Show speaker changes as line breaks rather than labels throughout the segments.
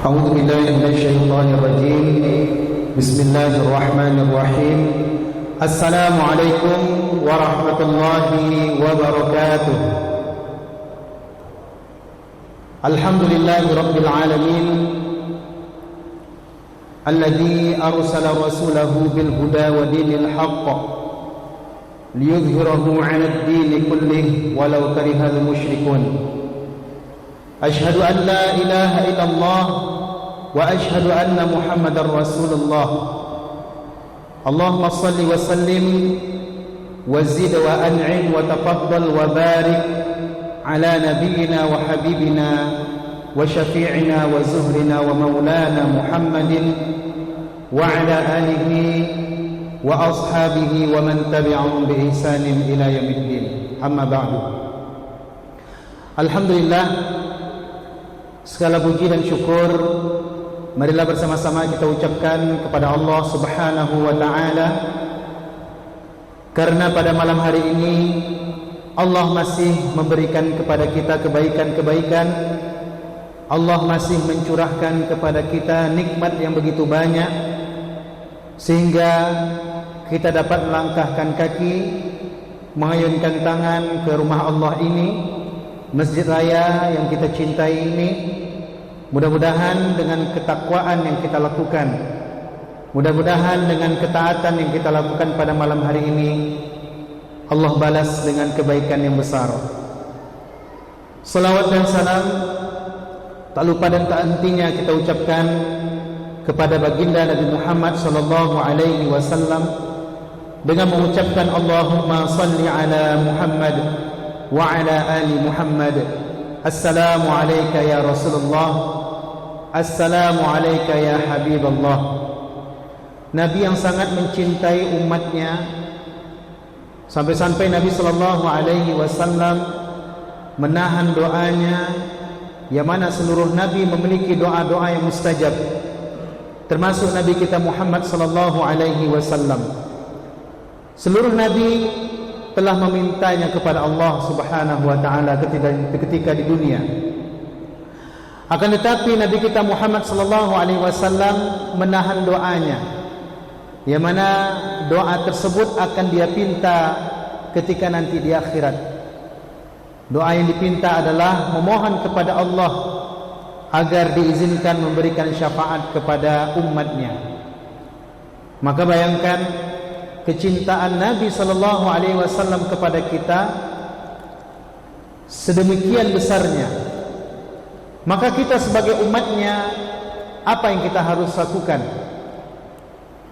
أعوذ بالله من الشيطان الرجيم بسم الله الرحمن الرحيم السلام عليكم ورحمة الله وبركاته الحمد لله رب العالمين الذي أرسل رسوله بالهدى ودين الحق ليظهره على الدين كله ولو كره المشركون أشهد أن لا إله إلا الله وأشهد أن محمد رسول الله اللهم صل وسلم وزد وأنعم وتفضل وبارك على نبينا وحبيبنا وشفيعنا وزهرنا ومولانا محمد وعلى آله وأصحابه ومن تبعهم بإحسان إلى يوم الدين أما بعد Alhamdulillah, segala puji dan syukur marilah bersama-sama kita ucapkan kepada Allah Subhanahu wa ta'ala, karena pada malam hari ini Allah masih memberikan kepada kita kebaikan-kebaikan. Allah masih mencurahkan kepada kita nikmat yang begitu banyak, sehingga kita dapat melangkahkan kaki, mengayunkan tangan ke rumah Allah ini, Masjid Raya yang kita cintai ini. Mudah-mudahan dengan ketakwaan yang kita lakukan, mudah-mudahan dengan ketaatan yang kita lakukan pada malam hari ini, Allah balas dengan kebaikan yang besar. Salawat dan salam tak lupa dan tak hentinya kita ucapkan kepada baginda Nabi Muhammad sallallahu alaihi wasallam dengan mengucapkan Allahumma salli ala Muhammad wa ala ali Muhammad. Assalamu alayka ya Rasulullah, assalamu alayka ya Habiballah. Nabi yang sangat mencintai umatnya, sampai-sampai Nabi sallallahu alaihi wasallam menahan doanya, yang mana seluruh Nabi memiliki doa-doa yang mustajab, termasuk Nabi kita Muhammad sallallahu alaihi wasallam. Seluruh Nabi telah memintanya kepada Allah Subhanahu wa ta'ala ketika di dunia. Akan tetapi Nabi kita Muhammad sallallahu alaihi wasallam menahan doanya, yang mana doa tersebut akan dia pinta ketika nanti di akhirat. Doa yang dipinta adalah memohon kepada Allah agar diizinkan memberikan syafaat kepada umatnya. Maka bayangkan kecintaan Nabi sallallahu alaihi wasallam kepada kita sedemikian besarnya. Maka kita sebagai umatnya, apa yang kita harus lakukan?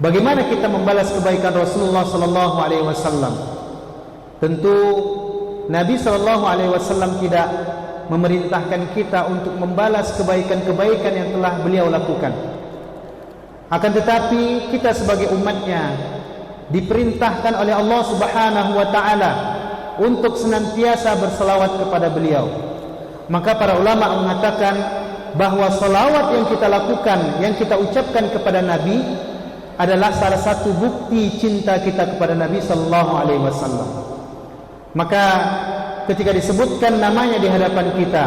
Bagaimana kita membalas kebaikan Rasulullah sallallahu alaihi wasallam? Tentu Nabi sallallahu alaihi wasallam tidak memerintahkan kita untuk membalas kebaikan-kebaikan yang telah beliau lakukan. Akan tetapi kita sebagai umatnya diperintahkan oleh Allah Subhanahu wa ta'ala untuk senantiasa berselawat kepada beliau. Maka para ulama mengatakan bahawa selawat yang kita lakukan, yang kita ucapkan kepada Nabi adalah salah satu bukti cinta kita kepada Nabi sallallahu alaihi wasallam. Maka ketika disebutkan namanya di hadapan kita,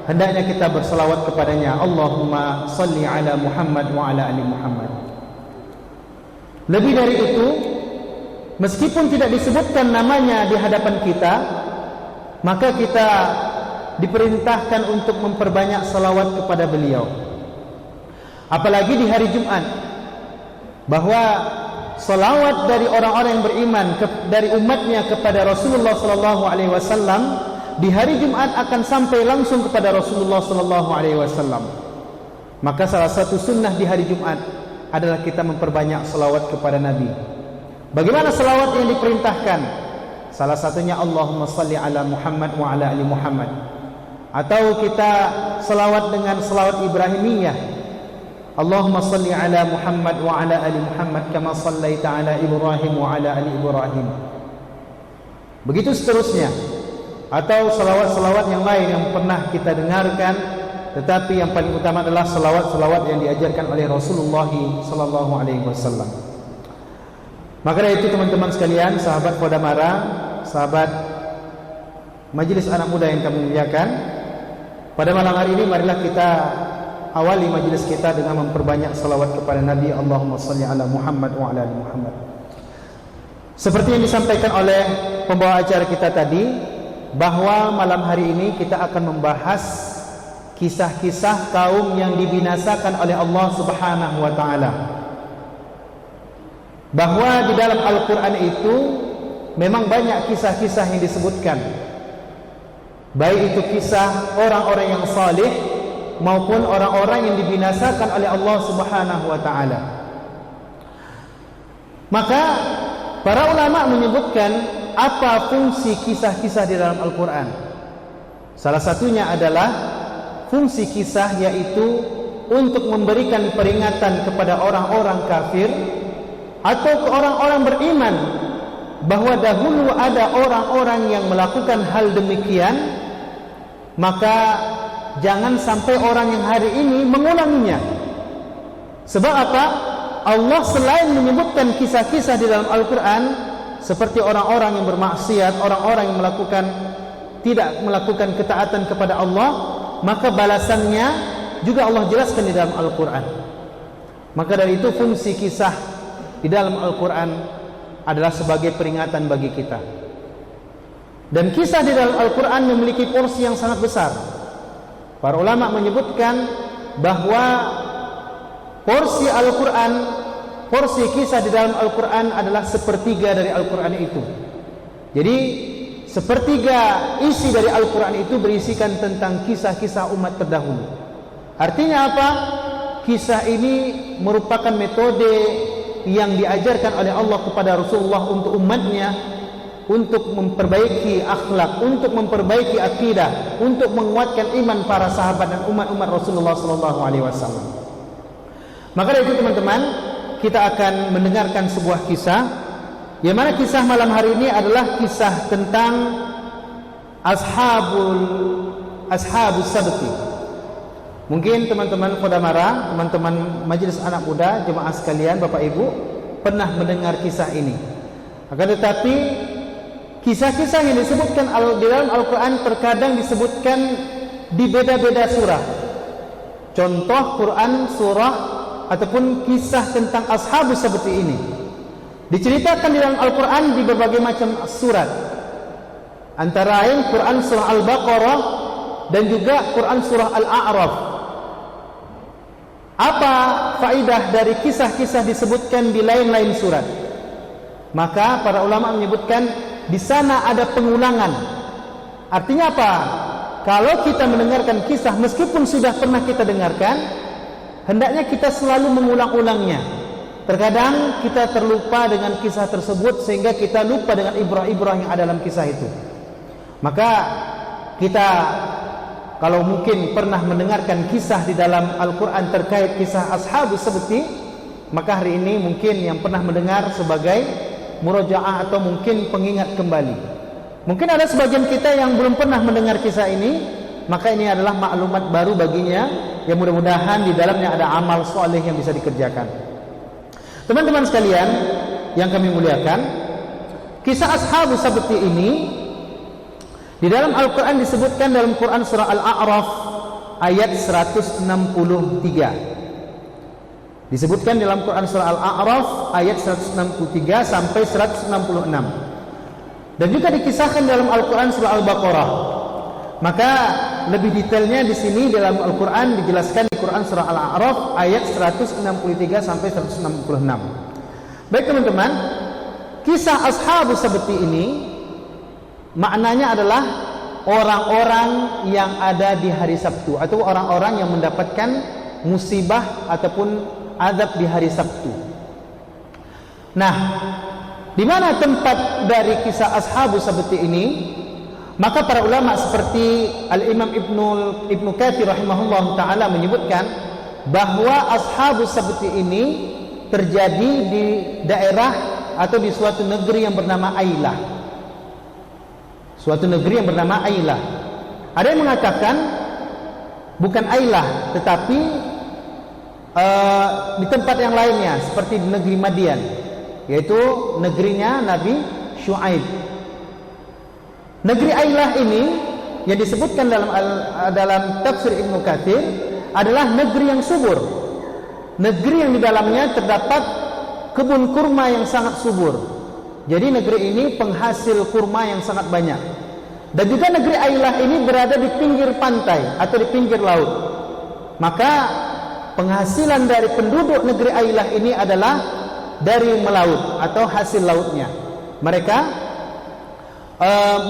hendaknya kita berselawat kepadanya. Allahumma salli ala Muhammad wa ala ali Muhammad. Lebih dari itu, meskipun tidak disebutkan namanya di hadapan kita, maka kita diperintahkan untuk memperbanyak salawat kepada beliau. Apalagi di hari Jumat, bahwa salawat dari orang-orang yang beriman dari umatnya kepada Rasulullah sallallahu alaihi wasallam di hari Jumat akan sampai langsung kepada Rasulullah sallallahu alaihi wasallam. Maka salah satu sunnah di hari Jumat adalah kita memperbanyak salawat kepada Nabi. Bagaimana salawat yang diperintahkan? Salah satunya Allahumma salli ala Muhammad wa ala ali Muhammad. Atau kita salawat dengan salawat Ibrahimiyah, Allahumma salli ala Muhammad wa ala ali Muhammad kama sallaita ala Ibrahim wa ala ali Ibrahim. Begitu seterusnya. Atau salawat-salawat yang lain yang pernah kita dengarkan, tetapi yang paling utama adalah salawat-salawat yang diajarkan oleh Rasulullah sallallahu alaihi wasallam. Maka dari itu teman-teman sekalian, sahabat Podamara, sahabat majelis anak muda yang kami muliakan, pada malam hari ini marilah kita awali majlis kita dengan memperbanyak salawat kepada Nabi. Allahumma salli ala Muhammad wa ala ali Muhammad. Seperti yang disampaikan oleh pembawa acara kita tadi, bahwa malam hari ini kita akan membahas kisah-kisah kaum yang dibinasakan oleh Allah Subhanahu wa taala. Bahwa di dalam Al-Qur'an itu memang banyak kisah-kisah yang disebutkan, baik itu kisah orang-orang yang saleh maupun orang-orang yang dibinasakan oleh Allah Subhanahu wa taala. Maka para ulama menyebutkan apa fungsi kisah-kisah di dalam Al-Qur'an. Salah satunya adalah fungsi kisah yaitu untuk memberikan peringatan kepada orang-orang kafir atau ke orang-orang beriman bahwa dahulu ada orang-orang yang melakukan hal demikian, maka jangan sampai orang yang hari ini mengulanginya. Sebab apa? Allah selain menyebutkan kisah-kisah di dalam Al-Quran seperti orang-orang yang bermaksiat, orang-orang yang tidak melakukan ketaatan kepada Allah, maka balasannya juga Allah jelaskan di dalam Al-Quran. Maka dari itu fungsi kisah di dalam Al-Quran adalah sebagai peringatan bagi kita. Dan kisah di dalam Al-Quran memiliki porsi yang sangat besar. Para ulama menyebutkan bahwa porsi Al-Quran, porsi kisah di dalam Al-Quran adalah sepertiga dari Al-Quran itu. Jadi sepertiga isi dari Al-Quran itu berisikan tentang kisah-kisah umat terdahulu. Artinya apa? Kisah ini merupakan metode yang diajarkan oleh Allah kepada Rasulullah untuk umatnya, untuk memperbaiki akhlak, untuk memperbaiki akidah, untuk menguatkan iman para sahabat dan umat-umat Rasulullah SAW. Maka dari itu teman-teman, kita akan mendengarkan sebuah kisah, yang mana kisah malam hari ini adalah kisah tentang Ashabus Sabti. Mungkin teman-teman Qodamara, teman-teman majelis anak muda, jemaah sekalian, Bapak Ibu pernah mendengar kisah ini. Akan tetapi kisah-kisah yang disebutkan di dalam Al-Quran terkadang disebutkan di beda-beda surah. Contoh Quran surah ataupun kisah tentang Ashabus seperti ini diceritakan di dalam Al-Quran di berbagai macam surat. Antara lain Quran surah Al-Baqarah dan juga Quran surah Al-A'raf. Apa faedah dari kisah-kisah disebutkan di lain-lain surat? Maka para ulama menyebutkan di sana ada pengulangan. Artinya apa? Kalau kita mendengarkan kisah meskipun sudah pernah kita dengarkan, hendaknya kita selalu mengulang-ulangnya. Terkadang kita terlupa dengan kisah tersebut sehingga kita lupa dengan ibrah-ibrah yang ada dalam kisah itu. Maka kita kalau mungkin pernah mendengarkan kisah di dalam Al-Quran terkait kisah Ashabus Sabti, maka hari ini mungkin yang pernah mendengar sebagai murajaah atau mungkin pengingat kembali. Mungkin ada sebagian kita yang belum pernah mendengar kisah ini, maka ini adalah maklumat baru baginya, yang mudah-mudahan di dalamnya ada amal soleh yang bisa dikerjakan. Teman-teman sekalian yang kami muliakan, kisah Ashabus Sabti ini di dalam Al-Quran disebutkan dalam Quran surah Al-A'raf ayat 163. Disebutkan dalam Quran surah Al-A'raf ayat 163 sampai 166. Dan juga dikisahkan dalam Al-Quran surah Al-Baqarah. Maka lebih detailnya di sini dalam Al-Quran dijelaskan di Quran surah Al-A'raf ayat 163 sampai 166. Baik teman-teman, kisah Ashabus Sabti ini maknanya adalah orang-orang yang ada di hari Sabtu atau orang-orang yang mendapatkan musibah ataupun azab di hari Sabtu. Nah, di mana tempat dari kisah Ashabus Sabti ini? Maka para ulama seperti Al-Imam Ibnu Katsir rahimahullah ta'ala menyebutkan bahwa Ashabus Sabti ini terjadi di daerah atau di suatu negeri yang bernama Ailah. Suatu negeri yang bernama Ailah. Ada yang mengatakan bukan Ailah, tetapi di tempat yang lainnya seperti di negeri Madian, yaitu negerinya Nabi Syuaib. Negeri Ailah ini yang disebutkan dalam tafsir Ibnu Katsir adalah negeri yang subur, negeri yang di dalamnya terdapat kebun kurma yang sangat subur. Jadi negeri ini penghasil kurma yang sangat banyak. Dan juga negeri Ailah ini berada di pinggir pantai atau di pinggir laut. Maka penghasilan dari penduduk negeri Ailah ini adalah dari melaut atau hasil lautnya. Mereka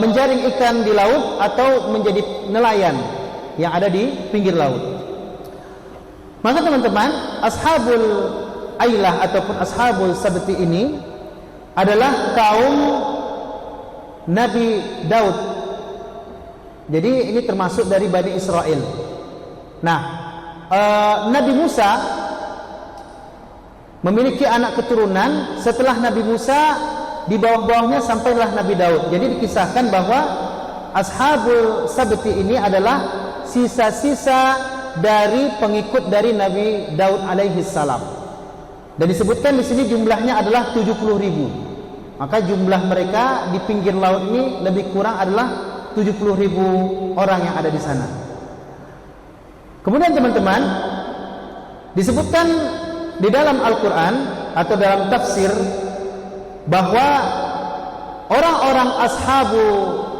menjaring ikan di laut atau menjadi nelayan yang ada di pinggir laut. Maka teman-teman, ashabul Ailah ataupun ashabul Sabti ini adalah kaum Nabi Daud. Jadi ini termasuk dari Bani Israel. Nah, Nabi Musa memiliki anak keturunan. Setelah Nabi Musa, di bawah-bawahnya sampailah Nabi Daud. Jadi dikisahkan bahwa ashabul Sabti ini adalah sisa-sisa dari pengikut dari Nabi Daud alaihi salam. Dan disebutkan di sini jumlahnya adalah 70.000. Maka jumlah mereka di pinggir laut ini lebih kurang adalah 70.000 orang yang ada di sana. Kemudian teman-teman, disebutkan di dalam Al-Quran atau dalam tafsir bahwa orang-orang ashabu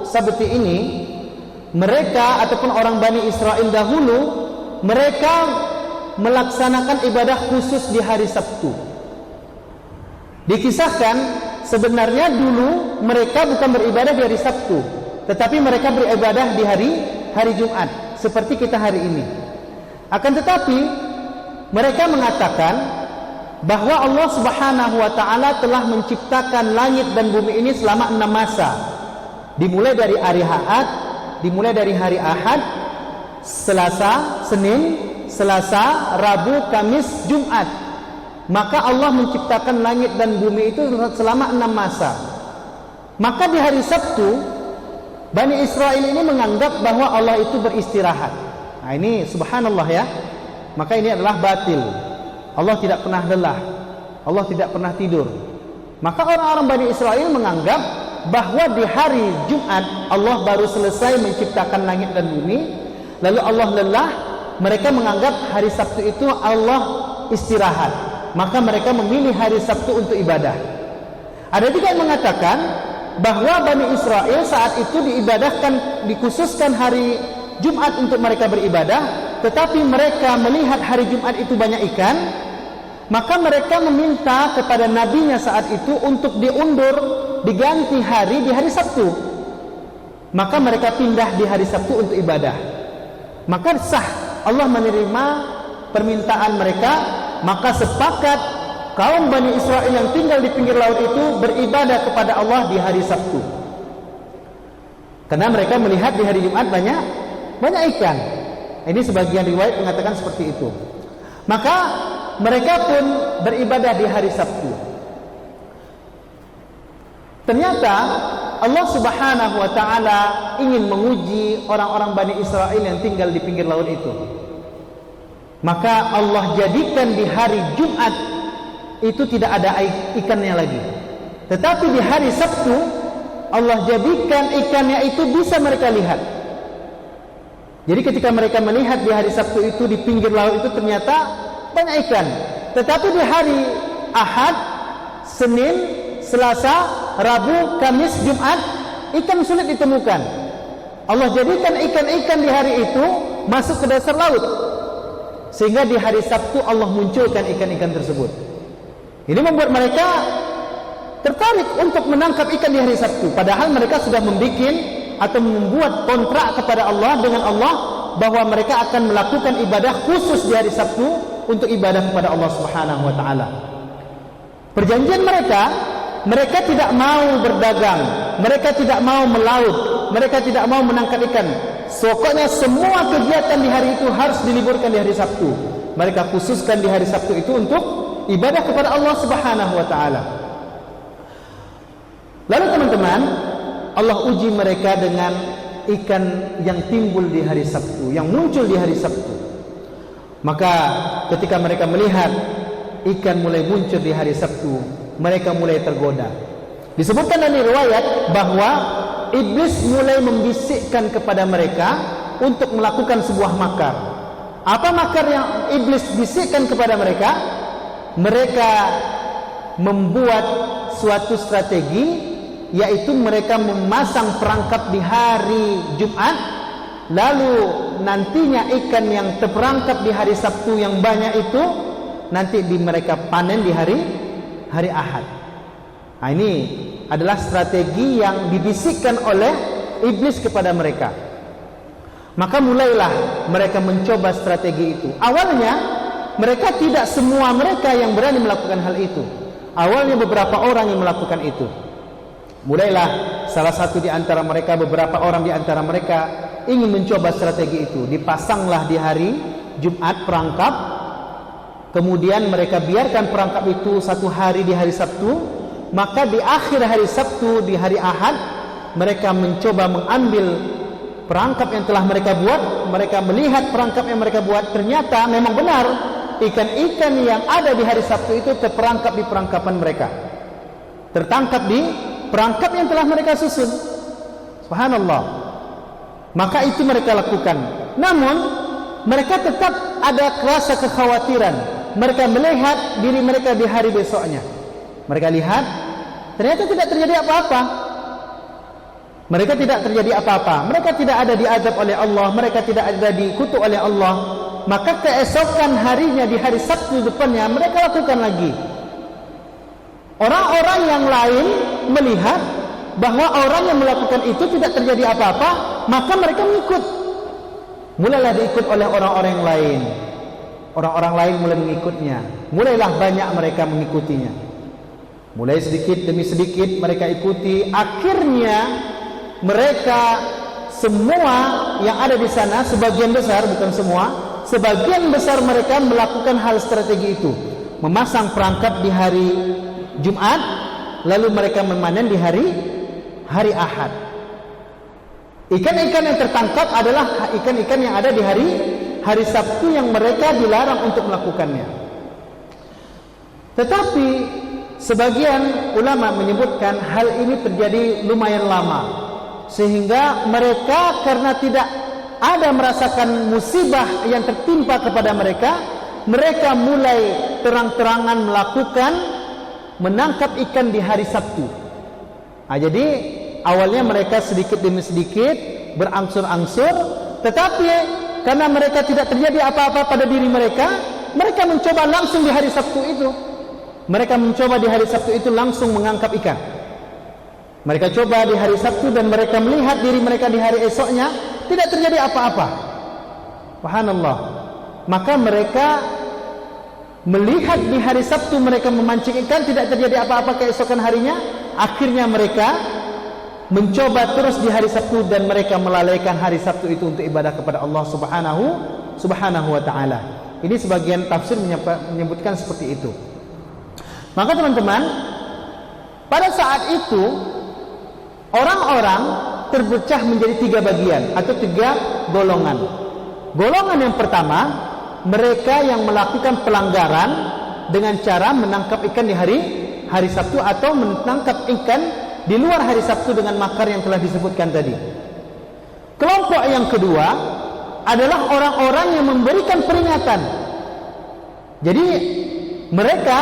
Sabti ini, mereka ataupun orang Bani Israel dahulu, mereka melaksanakan ibadah khusus di hari Sabtu. Dikisahkan sebenarnya dulu mereka bukan beribadah di hari Sabtu, tetapi mereka beribadah di hari Jumat seperti kita hari ini. Akan tetapi mereka mengatakan bahwa Allah Subhanahu wa taala telah menciptakan langit dan bumi ini selama 6 masa. Dimulai dari hari Ahad, Selasa, Senin, Selasa, Rabu, Kamis, Jumat. Maka Allah menciptakan langit dan bumi itu selama 6 masa. Maka di hari Sabtu, Bani Israel ini menganggap bahwa Allah itu beristirahat. Nah ini subhanallah ya. Maka ini adalah batil. Allah tidak pernah lelah, Allah tidak pernah tidur. Maka orang-orang Bani Israel menganggap bahwa di hari Jumat Allah baru selesai menciptakan langit dan bumi, lalu Allah lelah. Mereka menganggap hari Sabtu itu Allah istirahat. Maka mereka memilih hari Sabtu untuk ibadah. Ada juga yang mengatakan bahwa Bani Israel saat itu diibadahkan, dikhususkan hari Jumat untuk mereka beribadah, tetapi mereka melihat hari Jumat itu banyak ikan, maka mereka meminta kepada nabinya saat itu untuk diundur, diganti hari di hari Sabtu. Maka mereka pindah di hari Sabtu untuk ibadah. Maka sah, Allah menerima permintaan mereka. Maka sepakat kaum Bani Israel yang tinggal di pinggir laut itu beribadah kepada Allah di hari Sabtu. Karena mereka melihat di hari Jumat banyak ikan. Ini sebagian riwayat mengatakan seperti itu. Maka mereka pun beribadah di hari Sabtu. Ternyata Allah Subhanahu wa taala ingin menguji orang-orang Bani Israel yang tinggal di pinggir laut itu. Maka Allah jadikan di hari Jumat itu tidak ada ikannya lagi. Tetapi di hari Sabtu Allah jadikan ikannya itu bisa mereka lihat. Jadi ketika mereka melihat di hari Sabtu itu di pinggir laut itu ternyata banyak ikan. Tetapi di hari Ahad, Senin, Selasa, Rabu, Kamis, Jumat, ikan sulit ditemukan. Allah jadikan ikan-ikan di hari itu masuk ke dasar laut. Sehingga di hari Sabtu Allah munculkan ikan-ikan tersebut. Ini membuat mereka tertarik untuk menangkap ikan di hari Sabtu. Padahal mereka sudah membuat atau membuat kontrak kepada Allah dengan Allah bahwa mereka akan melakukan ibadah khusus di hari Sabtu untuk ibadah kepada Allah Subhanahu wa taala. Perjanjian mereka tidak mau berdagang, mereka tidak mau melaut, mereka tidak mau menangkap ikan. Pokoknya semua kegiatan di hari itu harus diliburkan di hari Sabtu. Mereka khususkan di hari Sabtu itu untuk ibadah kepada Allah Subhanahu wa taala. Lalu teman-teman, Allah uji mereka dengan ikan yang timbul di hari Sabtu, yang muncul di hari Sabtu. Maka ketika mereka melihat ikan mulai muncul di hari Sabtu, mereka mulai tergoda. Disebutkan dalam riwayat bahwa iblis mulai membisikkan kepada mereka untuk melakukan sebuah makar. Apa makar yang iblis bisikkan kepada mereka? Mereka membuat suatu strategi, yaitu mereka memasang perangkap di hari Jumat, lalu nantinya ikan yang terperangkap di hari Sabtu yang banyak itu nanti mereka panen di hari Ahad. Nah, ini adalah strategi yang dibisikkan oleh iblis kepada mereka. Maka mulailah mereka mencoba strategi itu. Awalnya mereka tidak semua mereka yang berani melakukan hal itu. Awalnya beberapa orang yang melakukan itu. Mulailah salah satu di antara mereka, beberapa orang di antara mereka ingin mencoba strategi itu. Dipasanglah di hari Jumat perangkap, kemudian mereka biarkan perangkap itu satu hari di hari Sabtu. Maka di akhir hari Sabtu, di hari Ahad, mereka mencoba mengambil perangkap yang telah mereka buat. Mereka melihat perangkap yang mereka buat, ternyata memang benar ikan-ikan yang ada di hari Sabtu itu terperangkap di perangkapan mereka, tertangkap di perangkap yang telah mereka susun. Subhanallah. Maka itu mereka lakukan. Namun mereka tetap ada rasa kekhawatiran. Mereka melihat diri mereka di hari besoknya. Mereka lihat ternyata tidak terjadi apa-apa. Mereka tidak terjadi apa-apa. Mereka tidak ada diazab oleh Allah. Mereka tidak ada dikutuk oleh Allah. Maka keesokan harinya di hari Sabtu depannya mereka lakukan lagi. Orang-orang yang lain melihat bahwa orang yang melakukan itu tidak terjadi apa-apa, maka mereka mengikut. Mulailah diikut oleh orang-orang yang lain. Orang-orang lain mulai mengikutnya. Mulailah banyak mereka mengikutinya. Mulai sedikit demi sedikit mereka ikuti. Akhirnya mereka semua yang ada di sana, sebagian besar, bukan semua, sebagian besar mereka melakukan hal strategi itu. Memasang perangkap di hari Jumat, lalu mereka memanen di hari Ahad. Ikan-ikan yang tertangkap adalah ikan-ikan yang ada di hari Sabtu yang mereka dilarang untuk melakukannya. Tetapi sebagian ulama menyebutkan hal ini terjadi lumayan lama, sehingga mereka karena tidak ada merasakan musibah yang tertimpa kepada mereka, mereka mulai terang-terangan melakukan menangkap ikan di hari Sabtu. Nah, jadi awalnya mereka sedikit demi sedikit berangsur-angsur, tetapi karena mereka tidak terjadi apa-apa pada diri mereka, mereka mencoba langsung di hari Sabtu itu. Mereka mencoba di hari Sabtu itu langsung mengangkap ikan. Mereka coba di hari Sabtu dan mereka melihat diri mereka di hari esoknya tidak terjadi apa-apa. Subhanallah. Maka mereka melihat di hari Sabtu mereka memancing ikan tidak terjadi apa-apa keesokan harinya. Akhirnya mereka mencoba terus di hari Sabtu dan mereka melalaikan hari Sabtu itu untuk ibadah kepada Allah Subhanahu wa ta'ala. Ini sebagian tafsir menyebutkan seperti itu. Maka teman-teman, pada saat itu orang-orang terpecah menjadi 3 bagian atau 3 golongan. Golongan yang pertama, mereka yang melakukan pelanggaran dengan cara menangkap ikan di hari Sabtu atau menangkap ikan di luar hari Sabtu dengan makar yang telah disebutkan tadi. Kelompok yang kedua adalah orang-orang yang memberikan peringatan. Jadi mereka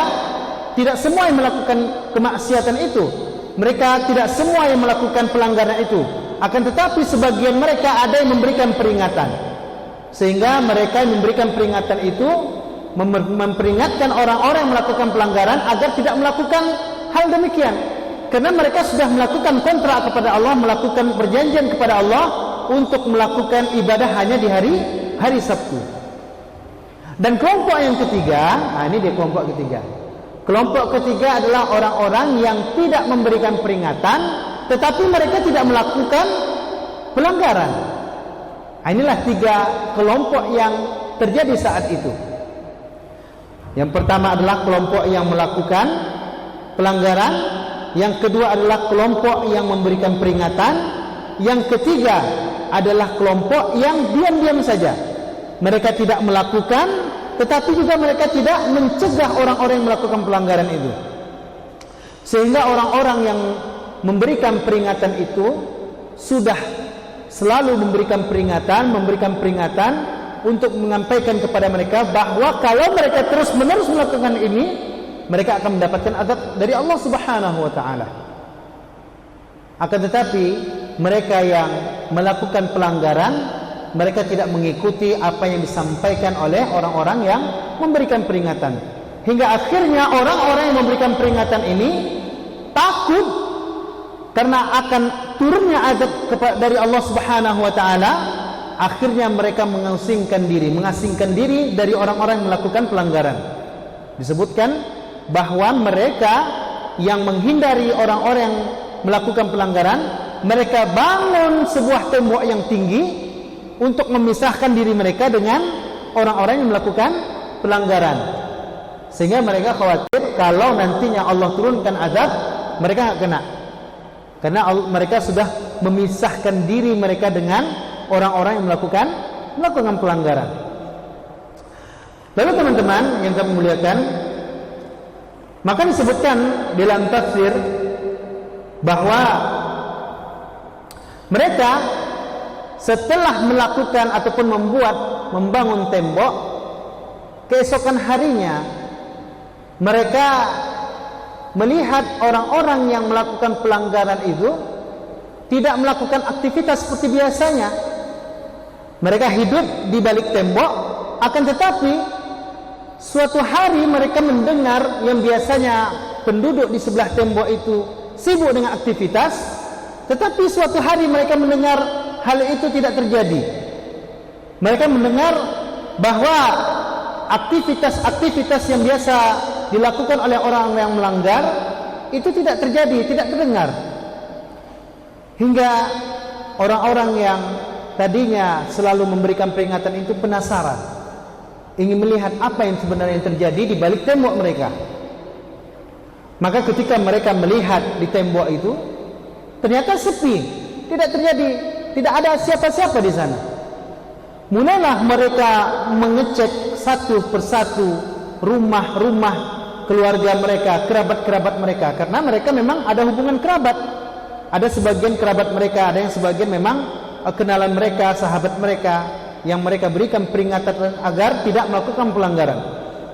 tidak semua yang melakukan kemaksiatan itu, mereka tidak semua yang melakukan pelanggaran itu, akan tetapi sebagian mereka ada yang memberikan peringatan, sehingga mereka yang memberikan peringatan itu memperingatkan orang-orang yang melakukan pelanggaran agar tidak melakukan hal demikian, karena mereka sudah melakukan kontrak kepada Allah, melakukan perjanjian kepada Allah untuk melakukan ibadah hanya di hari Sabtu. Dan kelompok yang ketiga, ini dia kelompok ketiga. Kelompok ketiga adalah orang-orang yang tidak memberikan peringatan, tetapi mereka tidak melakukan pelanggaran. Inilah 3 kelompok yang terjadi saat itu. Yang pertama adalah kelompok yang melakukan pelanggaran, yang kedua adalah kelompok yang memberikan peringatan, yang ketiga adalah kelompok yang diam-diam saja. Mereka tidak melakukan, tetapi juga mereka tidak mencegah orang-orang yang melakukan pelanggaran itu. Sehingga orang-orang yang memberikan peringatan itu sudah selalu memberikan peringatan, untuk menyampaikan kepada mereka bahwa kalau mereka terus-menerus melakukan ini, mereka akan mendapatkan azab dari Allah Subhanahu wa taala. Akan tetapi mereka yang melakukan pelanggaran, mereka tidak mengikuti apa yang disampaikan oleh orang-orang yang memberikan peringatan. Hingga akhirnya orang-orang yang memberikan peringatan ini takut karena akan turunnya azab dari Allah Subhanahu wa taala. Akhirnya mereka mengasingkan diri dari orang-orang yang melakukan pelanggaran. Disebutkan bahwa mereka yang menghindari orang-orang yang melakukan pelanggaran, mereka bangun sebuah tembok yang tinggi untuk memisahkan diri mereka dengan orang-orang yang melakukan pelanggaran, sehingga mereka khawatir kalau nantinya Allah turunkan azab, mereka tidak kena, karena mereka sudah memisahkan diri mereka dengan orang-orang yang melakukan pelanggaran. Lalu teman-teman yang kami muliakan, maka disebutkan dalam tafsir bahwa mereka setelah melakukan ataupun membangun tembok, keesokan harinya mereka melihat orang-orang yang melakukan pelanggaran itu tidak melakukan aktivitas seperti biasanya. Mereka hidup di balik tembok, akan tetapi suatu hari mereka mendengar yang biasanya penduduk di sebelah tembok itu sibuk dengan aktivitas, tetapi suatu hari mereka mendengar hal itu tidak terjadi. Mereka mendengar bahwa aktivitas-aktivitas yang biasa dilakukan oleh orang yang melanggar itu tidak terjadi, tidak terdengar. Hingga orang-orang yang tadinya selalu memberikan peringatan itu penasaran, ingin melihat apa yang sebenarnya terjadi di balik tembok mereka. Maka ketika mereka melihat di tembok itu, ternyata sepi, tidak terjadi, tidak ada siapa-siapa di sana. Mulailah mereka mengecek satu persatu rumah-rumah keluarga mereka, kerabat-kerabat mereka, karena mereka memang ada hubungan kerabat. Ada sebagian kerabat mereka, ada yang sebagian memang kenalan mereka, sahabat mereka, yang mereka berikan peringatan agar tidak melakukan pelanggaran.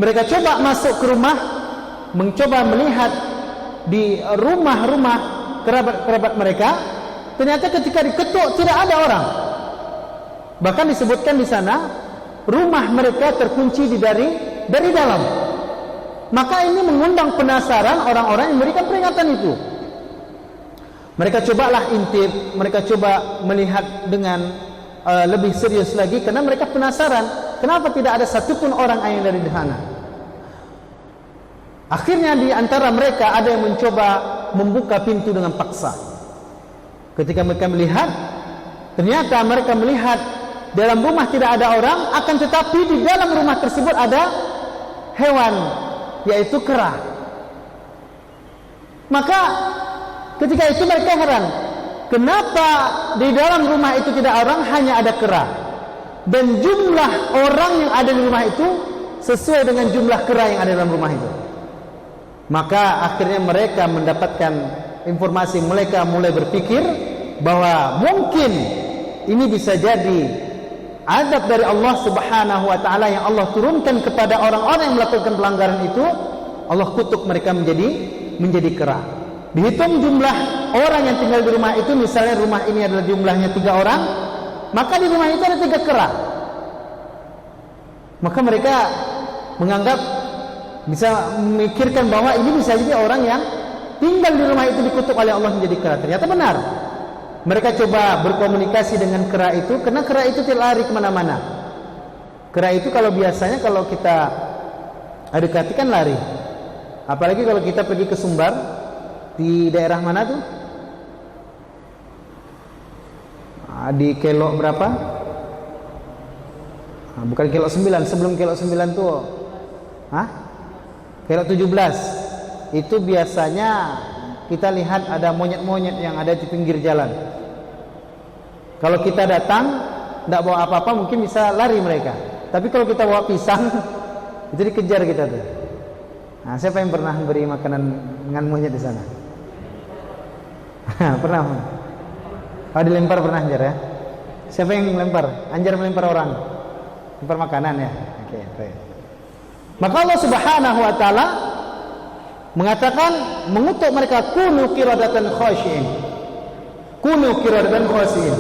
Mereka coba masuk ke rumah, mencoba melihat di rumah-rumah kerabat-kerabat mereka. Ternyata ketika diketuk tidak ada orang. Bahkan disebutkan di sana rumah mereka terkunci dari dalam. Maka ini mengundang penasaran orang-orang yang memberikan peringatan itu. Mereka cobalah intip, mereka coba melihat dengan lebih serius lagi, karena mereka penasaran kenapa tidak ada satupun orang yang dari sana. Akhirnya di antara mereka ada yang mencoba membuka pintu dengan paksa. Ketika mereka melihat, ternyata mereka melihat dalam rumah tidak ada orang, akan tetapi di dalam rumah tersebut ada hewan, yaitu kera. Maka ketika itu mereka heran, kenapa di dalam rumah itu tidak orang, hanya ada kera. Dan jumlah orang yang ada di rumah itu sesuai dengan jumlah kera yang ada dalam rumah itu. Maka akhirnya mereka mendapatkan informasi, mereka mulai berpikir bahwa mungkin ini bisa jadi azab dari Allah Subhanahu wa taala yang Allah turunkan kepada orang-orang yang melakukan pelanggaran itu. Allah kutuk mereka menjadi kera. Dihitung jumlah orang yang tinggal di rumah itu, misalnya rumah ini adalah jumlahnya 3 orang, maka di rumah itu ada 3 kera. Maka mereka menganggap, bisa memikirkan bahwa ini bisa jadi orang yang tinggal di rumah itu dikutuk oleh Allah menjadi kera. Ternyata benar. Mereka coba berkomunikasi dengan kera itu, karena kera itu tidak lari kemana-mana. Kera itu kalau biasanya kalau kita dekati kan lari. Apalagi kalau kita pergi ke Sumbar, di daerah mana tuh? Di Kelok berapa? Bukan Kelok 9, sebelum Kelok 9 tuh Kelok 17. Itu biasanya kita lihat ada monyet-monyet yang ada di pinggir jalan. Kalau kita datang tidak bawa apa-apa, mungkin bisa lari mereka. Tapi kalau kita bawa pisang, itu dikejar kita tuh. Nah, siapa yang pernah beri makanan dengan monyet di sana? Pernah? Oh, dilempar pernah Anjar ya? Siapa yang melempar? Anjar melempar orang? Permakanan ya. Oke, baik. Maka Allah Subhanahu wa taala mengatakan, mengutuk mereka, kunu qiradatan khashiin. Kunu qiradatan khashiin.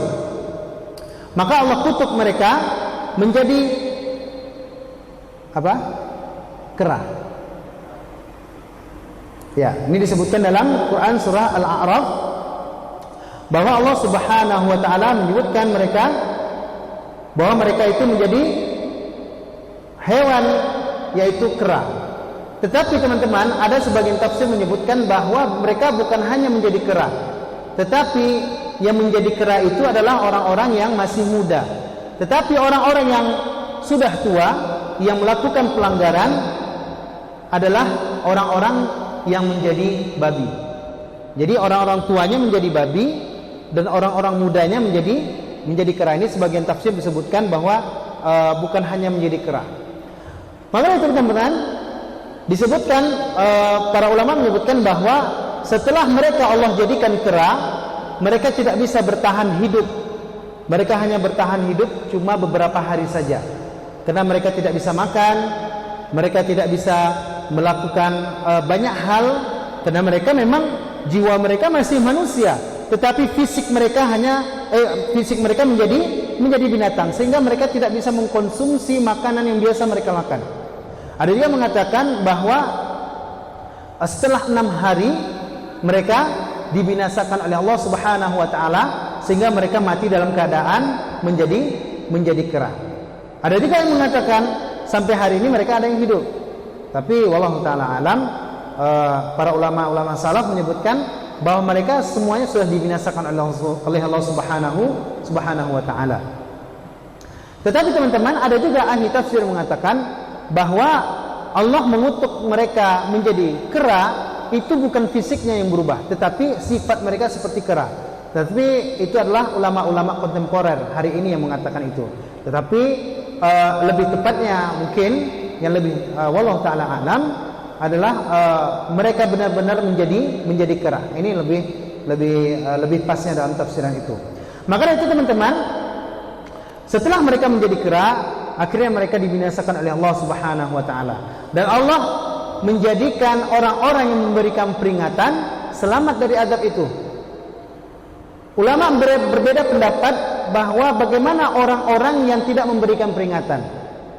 Maka Allah kutuk mereka menjadi apa? Kera. Ya, ini disebutkan dalam Quran surah Al-A'raf bahwa Allah Subhanahu wa taala menyebutkan mereka bahwa mereka itu menjadi hewan, yaitu kera. Tetapi teman-teman, ada sebagian tafsir menyebutkan bahwa mereka bukan hanya menjadi kera, tetapi yang menjadi kera itu adalah orang-orang yang masih muda. Tetapi orang-orang yang sudah tua yang melakukan pelanggaran adalah orang-orang yang menjadi babi. Jadi orang-orang tuanya menjadi babi dan orang-orang mudanya menjadi kera. Ini sebagian tafsir disebutkan bahwa bukan hanya menjadi kera. Maka teman-teman, disebutkan para ulama menyebutkan bahwa setelah mereka Allah jadikan kera, mereka tidak bisa bertahan hidup. Mereka hanya bertahan hidup cuma beberapa hari saja. Karena mereka tidak bisa makan, mereka tidak bisa melakukan banyak hal, karena mereka memang jiwa mereka masih manusia, tetapi fisik mereka menjadi binatang, sehingga mereka tidak bisa mengkonsumsi makanan yang biasa mereka makan. Ada juga mengatakan bahwa setelah 6 hari mereka dibinasakan oleh Allah Subhanahu wa taala, sehingga mereka mati dalam keadaan menjadi kera. Ada juga yang mengatakan sampai hari ini mereka ada yang hidup. Tapi wallahu taala alam, para ulama salaf menyebutkan bahwa mereka semuanya sudah dibinasakan oleh Allah Subhanahu wa taala. Tetapi teman-teman, ada juga ahli tafsir mengatakan bahwa Allah mengutuk mereka menjadi kera itu bukan fisiknya yang berubah, tetapi sifat mereka seperti kera. Tetapi itu adalah ulama-ulama kontemporer hari ini yang mengatakan itu. Tetapi lebih tepatnya mungkin yang lebih wallahu taala alam adalah mereka benar-benar menjadi kera. Ini lebih pasnya dalam tafsiran itu. Maka itu teman-teman, setelah mereka menjadi kera, akhirnya mereka dibinasakan oleh Allah Subhanahu wa taala. Dan Allah menjadikan orang-orang yang memberikan peringatan selamat dari azab itu. Ulama berbeda pendapat bahwa bagaimana orang-orang yang tidak memberikan peringatan.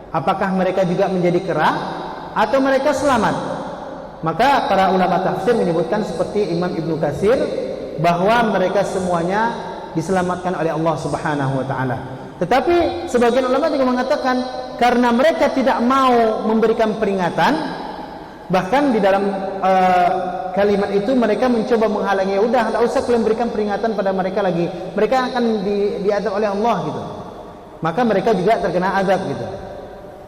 Apakah mereka juga menjadi kera atau mereka selamat? Maka para ulama tafsir menyebutkan seperti Imam Ibnu Katsir bahwa mereka semuanya diselamatkan oleh Allah Subhanahu wa taala. Tetapi sebagian ulama juga mengatakan karena mereka tidak mau memberikan peringatan, bahkan di dalam kalimat itu mereka mencoba menghalangi, ya udah enggak usah kalian berikan peringatan pada mereka lagi, mereka akan diazab oleh Allah gitu. Maka mereka juga terkena azab gitu.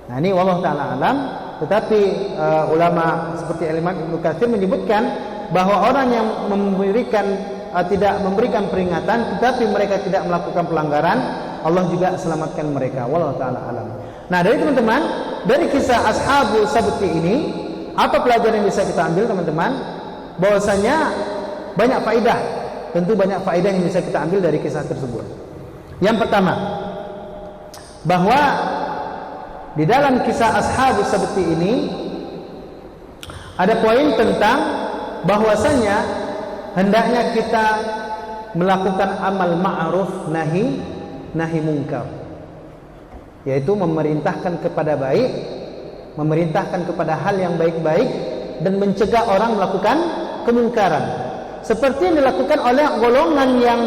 Nah, ini wallahu taala alam. Tetapi ulama seperti Imam Ibnu Katsir menyebutkan bahwa orang yang tidak memberikan peringatan tetapi mereka tidak melakukan pelanggaran, Allah juga selamatkan mereka. Wallahu taala alam. Nah, dari teman-teman, dari kisah Ashabul Sabti ini, apa pelajaran yang bisa kita ambil teman-teman? Bahwasanya banyak faedah. Tentu banyak faedah yang bisa kita ambil dari kisah tersebut. Yang pertama, bahwa di dalam kisah Ashabul Sabti ini ada poin tentang bahwasanya hendaknya kita melakukan amal ma'ruf nahi munkar, yaitu memerintahkan kepada baik, memerintahkan kepada hal yang baik-baik, dan mencegah orang melakukan kemungkaran, seperti yang dilakukan oleh golongan yang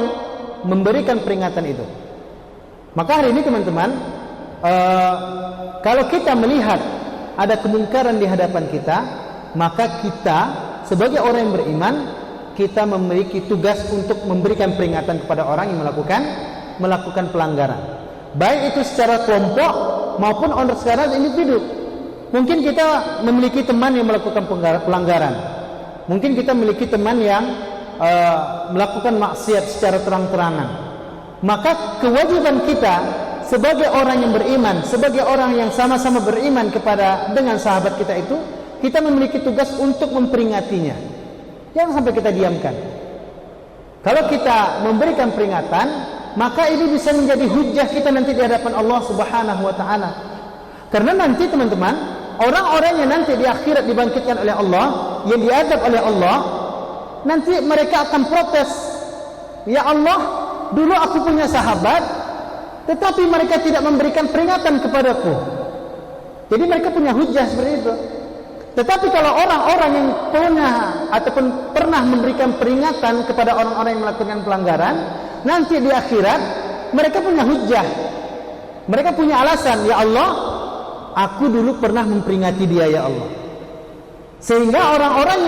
memberikan peringatan itu. Maka hari ini teman-teman, kalau kita melihat ada kemungkaran di hadapan kita, maka kita sebagai orang yang beriman, kita memiliki tugas untuk memberikan peringatan kepada orang yang melakukan pelanggaran, baik itu secara kelompok maupun secara individu. Mungkin kita memiliki teman yang melakukan pelanggaran, mungkin kita memiliki teman yang melakukan maksiat secara terang-terangan. Maka kewajiban kita sebagai orang yang beriman, sebagai orang yang sama-sama beriman dengan sahabat kita itu, kita memiliki tugas untuk memperingatinya. Jangan sampai kita diamkan. Kalau kita memberikan peringatan, maka ini bisa menjadi hujjah kita nanti di hadapan Allah Subhanahu wa taala. Karena nanti teman-teman, orang-orang yang nanti di akhirat dibangkitkan oleh Allah, yang diadab oleh Allah, nanti mereka akan protes. Ya Allah, dulu aku punya sahabat, tetapi mereka tidak memberikan peringatan kepadaku. Jadi mereka punya hujah seperti itu. Tetapi kalau orang-orang yang punya ataupun pernah memberikan peringatan kepada orang-orang yang melakukan pelanggaran, nanti di akhirat mereka punya hujah. Mereka punya alasan, ya Allah, aku dulu pernah memperingati dia, ya Allah. Sehingga orang-orang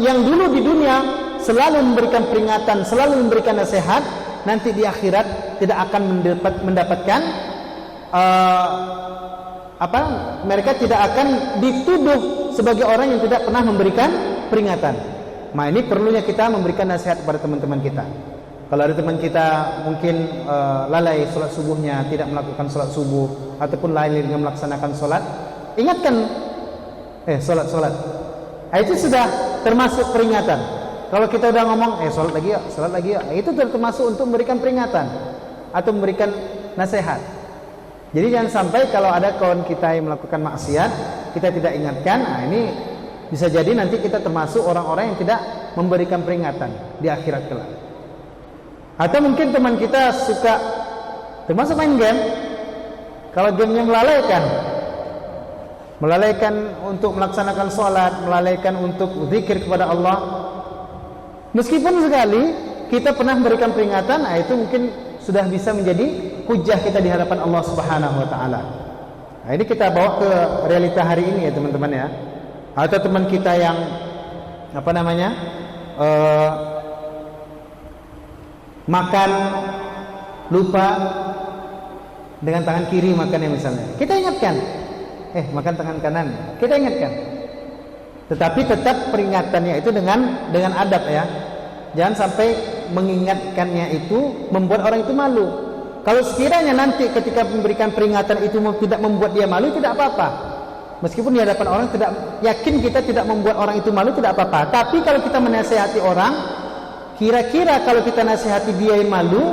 yang dulu di dunia selalu memberikan peringatan, selalu memberikan nasihat, nanti di akhirat tidak akan mendapatkan mereka tidak akan dituduh sebagai orang yang tidak pernah memberikan peringatan. Nah, ini perlunya kita memberikan nasihat kepada teman-teman kita. Kalau ada teman kita mungkin lalai sholat subuhnya, tidak melakukan sholat subuh, ataupun lalai dengan melaksanakan sholat, ingatkan, sholat. Itu sudah termasuk peringatan. Kalau kita udah ngomong, sholat lagi ya, itu sudah termasuk untuk memberikan peringatan atau memberikan nasihat. Jadi jangan sampai kalau ada kawan kita yang melakukan maksiat, kita tidak ingatkan. Nah, ini bisa jadi nanti kita termasuk orang-orang yang tidak memberikan peringatan di akhirat kelak. Atau mungkin teman kita suka termasuk main game. Kalau gamenya melalaikan untuk melaksanakan sholat, melalaikan untuk zikir kepada Allah. Meskipun sekali kita pernah memberikan peringatan, nah itu mungkin sudah bisa menjadi hujah kita di hadapan Allah Subhanahu wa taala. Nah, ini kita bawa ke realita hari ini ya teman-teman ya. Atau teman kita yang makan lupa dengan tangan kiri makannya misalnya. Kita ingatkan. Makan tangan kanan. Kita ingatkan. Tetapi tetap peringatannya itu dengan adab ya. Jangan sampai mengingatkannya itu membuat orang itu malu. Kalau sekiranya nanti ketika memberikan peringatan itu tidak membuat dia malu, tidak apa-apa. Meskipun di hadapan orang tidak yakin kita tidak membuat orang itu malu, tidak apa-apa. Tapi kalau kita menasihati orang, kira-kira kalau kita nasihati dia yang malu,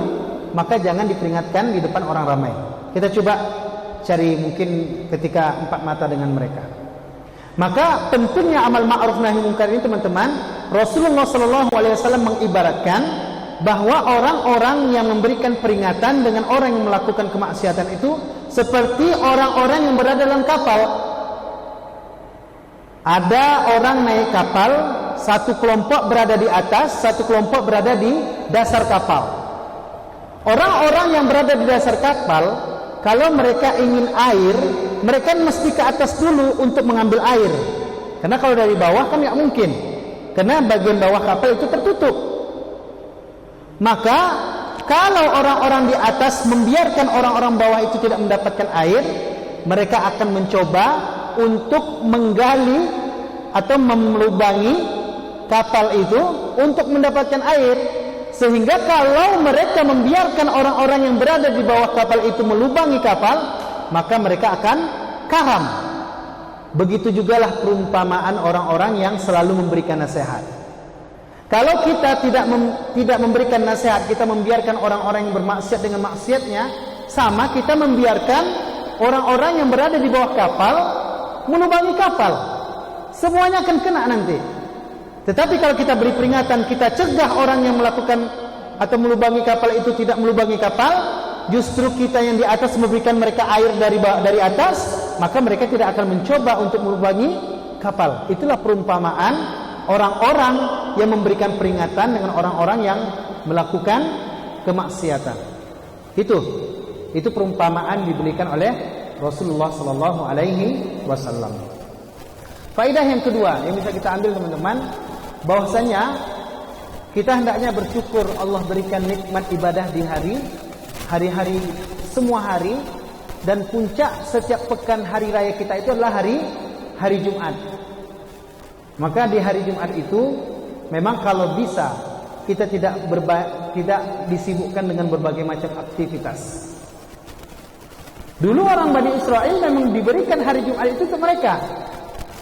maka jangan diperingatkan di depan orang ramai. Kita coba cari mungkin ketika empat mata dengan mereka. Maka pentingnya amal ma'ruf nahi munkar ini teman-teman, Rasulullah SAW mengibaratkan bahwa orang-orang yang memberikan peringatan dengan orang yang melakukan kemaksiatan itu seperti orang-orang yang berada dalam kapal. Ada orang naik kapal, satu kelompok berada di atas, satu kelompok berada di dasar kapal. Orang-orang yang berada di dasar kapal, kalau mereka ingin air, mereka mesti ke atas dulu untuk mengambil air. Karena kalau dari bawah kan nggak mungkin. Karena bagian bawah kapal itu tertutup. Maka kalau orang-orang di atas membiarkan orang-orang bawah itu tidak mendapatkan air, mereka akan mencoba untuk menggali atau melubangi kapal itu untuk mendapatkan air. Sehingga kalau mereka membiarkan orang-orang yang berada di bawah kapal itu melubangi kapal, maka mereka akan karam. Begitu jugalah perumpamaan orang-orang yang selalu memberikan nasihat. Kalau kita tidak memberikan nasihat, kita membiarkan orang-orang yang bermaksiat dengan maksiatnya, sama kita membiarkan orang-orang yang berada di bawah kapal melubangi kapal. Semuanya akan kena nanti. Tetapi kalau kita beri peringatan, kita cegah orang yang melakukan atau melubangi kapal itu tidak melubangi kapal, justru kita yang di atas memberikan mereka air dari atas, maka mereka tidak akan mencoba untuk melubangi kapal. Itulah perumpamaan orang-orang yang memberikan peringatan dengan orang-orang yang melakukan kemaksiatan. Itu perumpamaan diberikan oleh Rasulullah sallallahu alaihi wasallam. Faedah yang kedua yang bisa kita ambil teman-teman, bahwasanya kita hendaknya bersyukur Allah berikan nikmat ibadah di hari-hari semua hari, dan puncak setiap pekan hari raya kita itu adalah hari Jumat. Maka di hari Jumat itu memang kalau bisa kita tidak disibukkan dengan berbagai macam aktivitas. Dulu orang Bani Israel memang diberikan hari Jumat itu untuk mereka.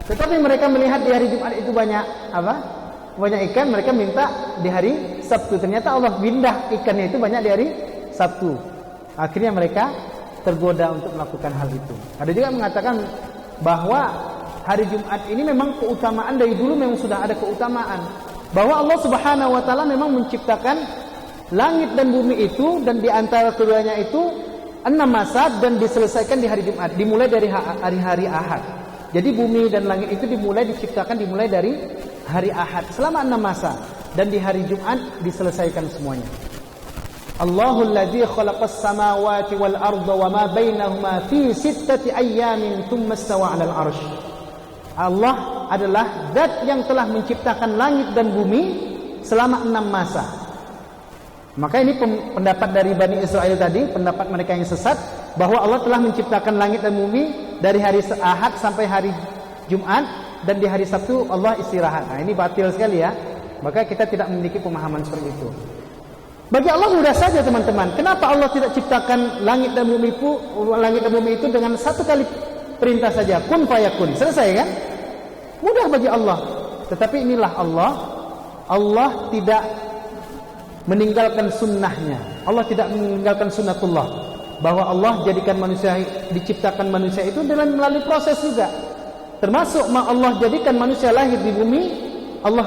Tetapi mereka melihat di hari Jumat itu banyak ikan, mereka minta di hari Sabtu. Ternyata Allah pindah ikannya itu banyak di hari Sabtu. Akhirnya mereka tergoda untuk melakukan hal itu. Ada juga mengatakan bahwa hari Jumat ini memang keutamaan dari dulu memang sudah ada keutamaan. Bahwa Allah Subhanahu wa taala memang menciptakan langit dan bumi itu, dan di antara keduanya itu 6 masa dan diselesaikan di hari Jumat, dimulai dari hari-hari Ahad. Jadi bumi dan langit itu dimulai dari hari Ahad selama 6 masa, dan di hari Jumat diselesaikan semuanya. Allahul ladzi khalaqas samawati wal arda wa ma bainahuma fi 6 ayyamin tsumma istawa 'alal 'arsy. Allah adalah zat yang telah menciptakan langit dan bumi selama 6 masa. Maka ini pendapat dari Bani Israel tadi, pendapat mereka yang sesat, bahwa Allah telah menciptakan langit dan bumi dari hari Ahad sampai hari Jumat, dan di hari Sabtu Allah istirahat. Nah, ini batil sekali ya. Maka kita tidak memiliki pemahaman seperti itu. Bagi Allah mudah saja teman-teman. Kenapa Allah tidak ciptakan langit dan bumi itu dengan satu kali perintah saja, kun fayakun, selesai kan? Mudah bagi Allah. Tetapi inilah Allah tidak meninggalkan sunnahnya. Allah tidak meninggalkan sunnatullah, bahwa Allah diciptakan manusia itu dengan melalui proses juga. Termasuk Allah jadikan manusia lahir di bumi, Allah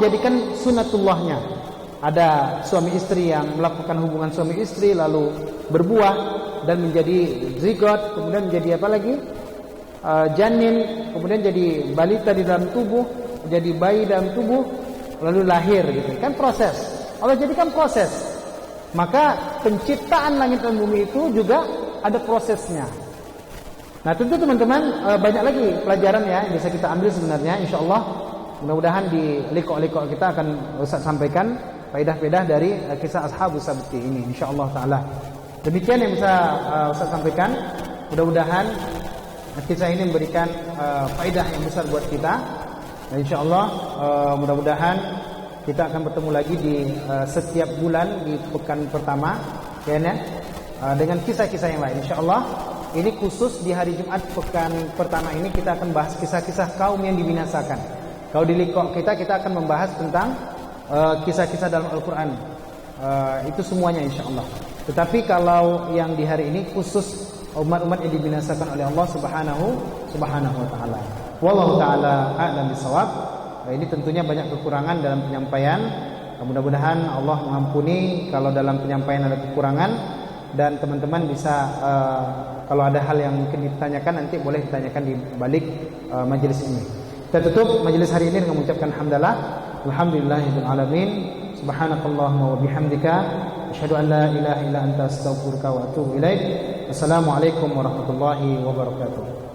jadikan sunnatullahnya. Ada suami istri yang melakukan hubungan suami istri lalu berbuah dan menjadi zigot, kemudian menjadi apa lagi? Janin, kemudian jadi balita di dalam tubuh, jadi bayi dalam tubuh, lalu lahir gitu. Kan proses. Allah jadikan proses. Maka penciptaan langit dan bumi itu juga ada prosesnya. Nah, tentu teman-teman banyak lagi pelajaran ya yang bisa kita ambil sebenarnya, insyaallah. Mudah-mudahan di liqa-liqa kita akan Ustaz sampaikan faedah-faedah dari kisah Ashabus Sabti ini, insyaallah taala. Demikian yang bisa Ustaz sampaikan. Mudah-mudahan kisah ini memberikan faedah yang besar buat kita. Dan insyaallah mudah-mudahan kita akan bertemu lagi di setiap bulan di pekan pertama ya, dengan kisah-kisah yang lain insyaallah. Ini khusus di hari Jumat pekan pertama ini kita akan bahas kisah-kisah kaum yang dibinasakan. Kalau di liqa kita akan membahas tentang kisah-kisah dalam Al-Qur'an. Itu semuanya insyaallah. Tetapi kalau yang di hari ini khusus umat-umat yang dibinasakan oleh Allah Subhanahu wa taala. Wallahu taala a'lam bisawab. Ini tentunya banyak kekurangan dalam penyampaian. Mudah-mudahan Allah mengampuni kalau dalam penyampaian ada kekurangan, dan teman-teman bisa kalau ada hal yang mungkin ditanyakan nanti boleh ditanyakan di balik majelis ini. Kita tutup majelis hari ini dengan mengucapkan hamdalah, alhamdulillahirabbil alamin, subhanakallahumma wa bihamdika asyhadu an la ilaha illa anta astaghfiruka wa atubu ilaik. Wassalamualaikum warahmatullahi wabarakatuh.